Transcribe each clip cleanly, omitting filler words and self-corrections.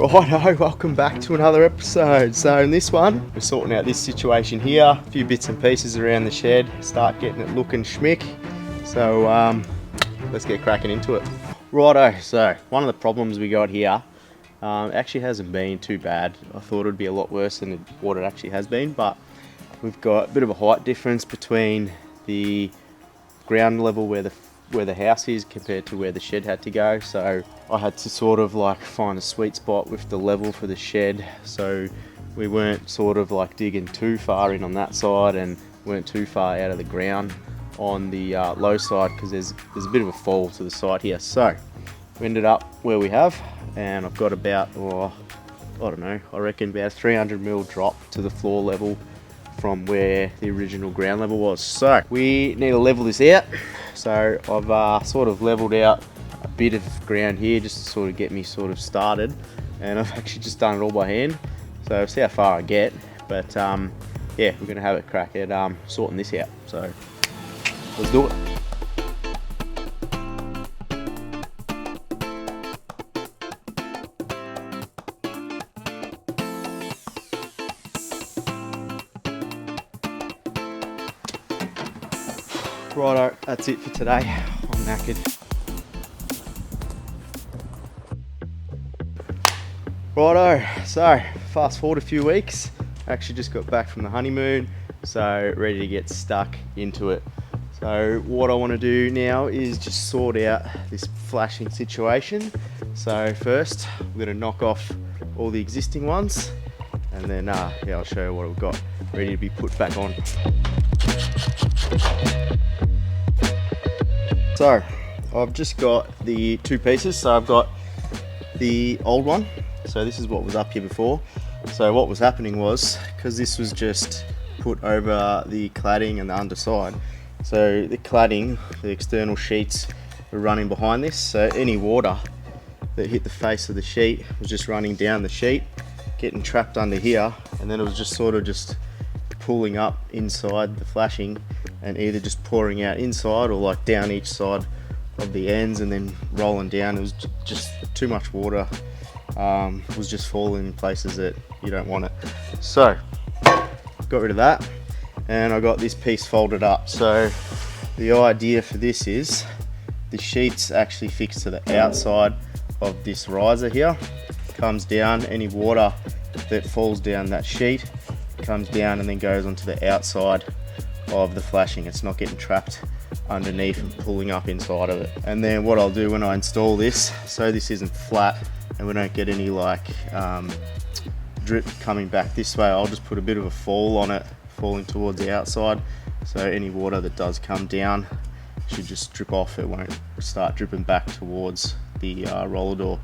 Righto, welcome back to another episode. So in this one, we're sorting out this situation here, a few bits and pieces around the shed, start getting it looking schmick. So let's get cracking into it. Righto, so one of the problems we got here actually hasn't been too bad. I thought it would be a lot worse than what it actually has been, but we've got a bit of a height difference between the ground level where the house is compared to where the shed had to go. So I had to sort of like find a sweet spot with the level for the shed, so we weren't sort of like digging too far in on that side and weren't too far out of the ground on the low side, because there's a bit of a fall to the side here. So we ended up where we have, and I've got about, I don't know, I reckon about 300mm drop to the floor level from where the original ground level was. So we need to level this out. So I've sort of leveled out a bit of ground here just to sort of get me sort of started, and I've actually just done it all by hand, so we'll see how far I get. But yeah, we're gonna have a crack at sorting this out, so let's do it. Righto, that's it for today. I'm knackered. Righto, so fast forward a few weeks. Actually just got back from the honeymoon, so ready to get stuck into it. So what I want to do now is just sort out this flashing situation. So first, we're going to knock off all the existing ones, and then yeah, I'll show you what we've got ready to be put back on. So I've just got the two pieces. So I've got the old one. So this is what was up here before. So what was happening was, because this was just put over the cladding and the underside, so the cladding, the external sheets were running behind this. So any water that hit the face of the sheet was just running down the sheet, getting trapped under here, and then it was just sort of just pulling up inside the flashing and either just pouring out inside or like down each side of the ends and then rolling down. It was just too much water, was just falling in places that you don't want it. So got rid of that, and I got this piece folded up. So the idea for this is the sheet's actually fixed to the outside of this riser here, comes down, any water that falls down that sheet comes down and then goes onto the outside of the flashing. It's not getting trapped underneath and pulling up inside of it. And then what I'll do when I install this, so this isn't flat and we don't get any like drip coming back this way, I'll just put a bit of a fall on it, falling towards the outside, so any water that does come down should just drip off. It won't start dripping back towards the roller door,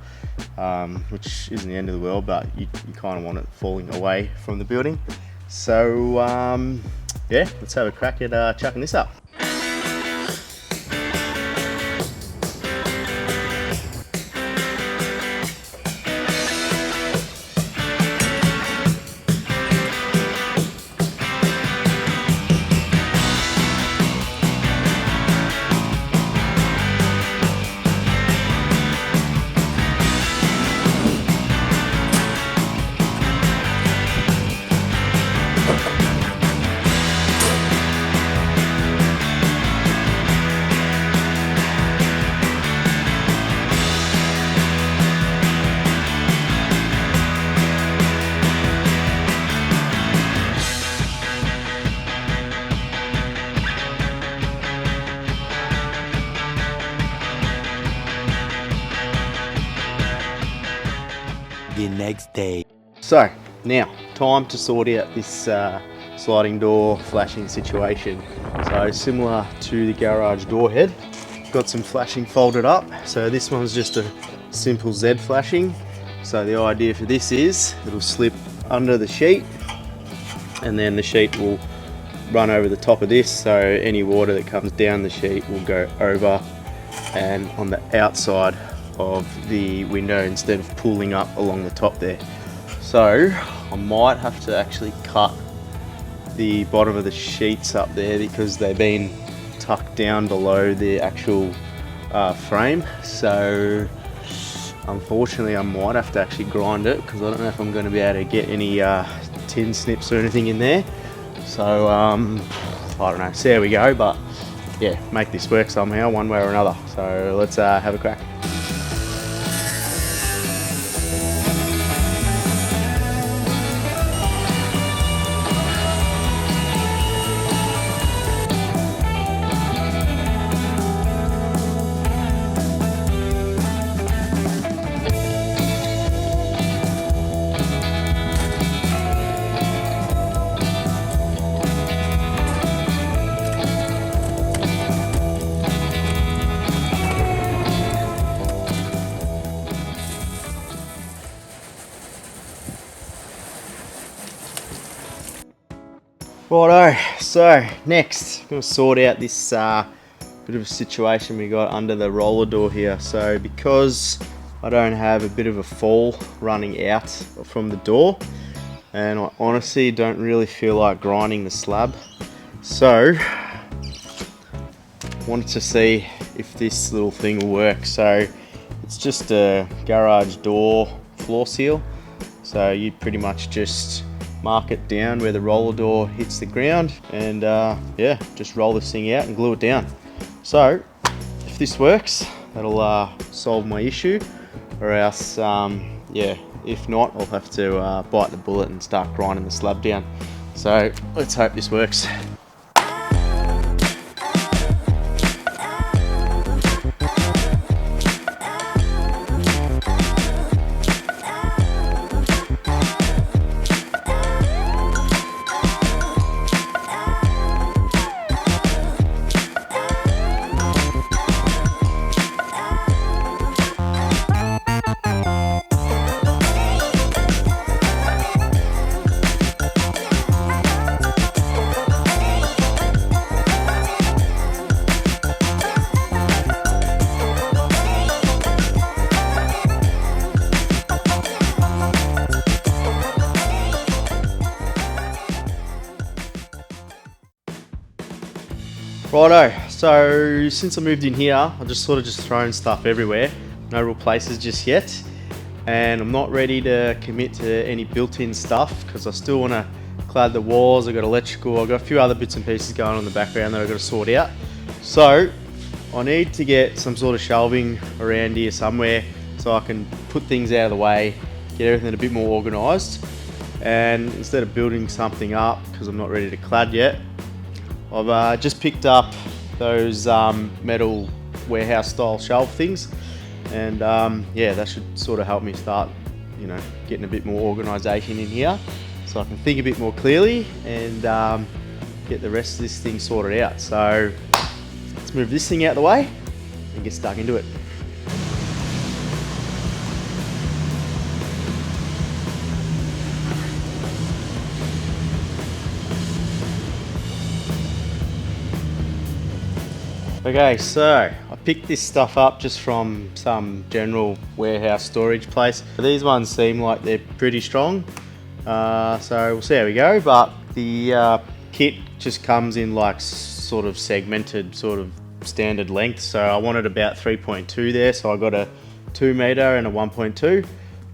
which isn't the end of the world, but you kind of want it falling away from the building. So yeah, let's have a crack at chucking this up. The next day. So now time to sort out this sliding door flashing situation. So similar to the garage door head, got some flashing folded up. So this one's just a simple Z flashing. So the idea for this is it'll slip under the sheet and then the sheet will run over the top of this, so any water that comes down the sheet will go over and on the outside of the window instead of pulling up along the top there. So I might have to actually cut the bottom of the sheets up there because they've been tucked down below the actual frame. So Unfortunately, I might have to actually grind it because I don't know if I'm going to be able to get any tin snips or anything in there. So I don't know, see how we go, but yeah, make this work somehow, one way or another. So let's have a crack. Righto, so next, I'm going to sort out this bit of a situation we got under the roller door here. So because I don't have a bit of a fall running out from the door, and I honestly don't really feel like grinding the slab, so I wanted to see if this little thing will work. So it's just a garage door floor seal, so you pretty much just mark it down where the roller door hits the ground, and yeah, just roll this thing out and glue it down. So if this works, that'll solve my issue, or else yeah, if not, I'll have to bite the bullet and start grinding the slab down. So let's hope this works. Righto, so since I moved in here, I just sort of thrown stuff everywhere. No real places just yet. And I'm not ready to commit to any built-in stuff because I still want to clad the walls. I've got electrical, I've got a few other bits and pieces going on in the background that I've got to sort out. So I need to get some sort of shelving around here somewhere so I can put things out of the way, get everything a bit more organised. And instead of building something up, because I'm not ready to clad yet, I've just picked up those metal warehouse style shelf things, and yeah, that should sort of help me start, you know, getting a bit more organisation in here so I can think a bit more clearly and get the rest of this thing sorted out. So let's move this thing out of the way and get stuck into it. Okay, so I picked this stuff up just from some general warehouse storage place. These ones seem like they're pretty strong, so we'll see how we go. But the kit just comes in like sort of segmented, sort of standard length. So I wanted about 3.2 there, so I got a 2 meter and a 1.2.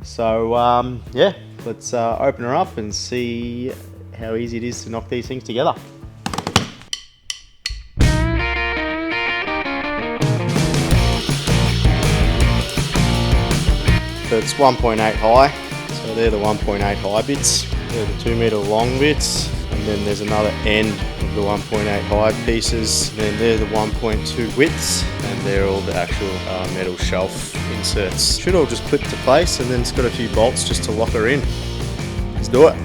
So yeah, let's open her up and see how easy it is to knock these things together. So it's 1.8 high, so they're the 1.8 high bits, they're the 2 meter long bits, and then there's another end of the 1.8 high pieces, and then they're the 1.2 widths, and they're all the actual metal shelf inserts. Should all just clip to place, and then it's got a few bolts just to lock her in. Let's do it.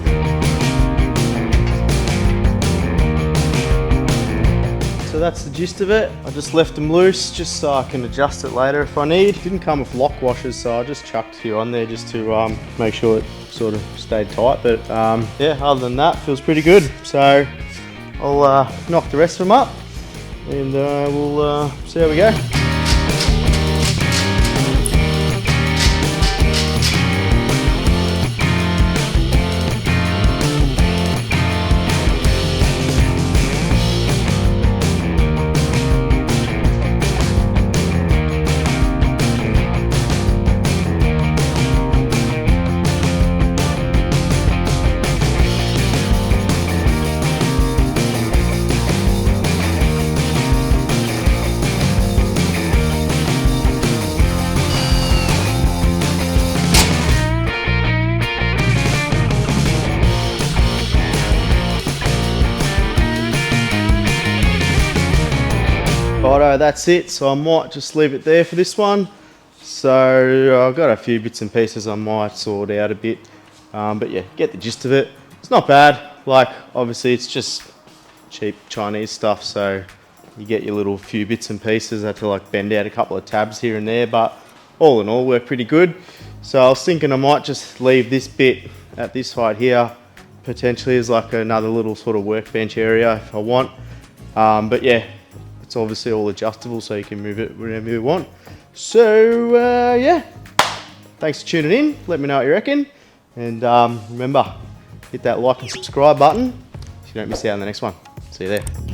So that's the gist of it. I just left them loose just so I can adjust it later if I need. It didn't come with lock washers, so I just chucked a few on there just to make sure it sort of stayed tight. But yeah, other than that, feels pretty good. So I'll knock the rest of them up and we'll see how we go. Righto, that's it. So I might just leave it there for this one. So I've got a few bits and pieces I might sort out a bit. But yeah, get the gist of it. It's not bad. Like, obviously it's just cheap Chinese stuff, so you get your little few bits and pieces. I had to like bend out a couple of tabs here and there, but all in all worked pretty good. So I was thinking I might just leave this bit at this height here, potentially as like another little sort of workbench area if I want. But yeah, it's obviously all adjustable, so you can move it wherever you want. So yeah, thanks for tuning in. Let me know what you reckon. And remember, hit that like and subscribe button so you don't miss out on the next one. See you there.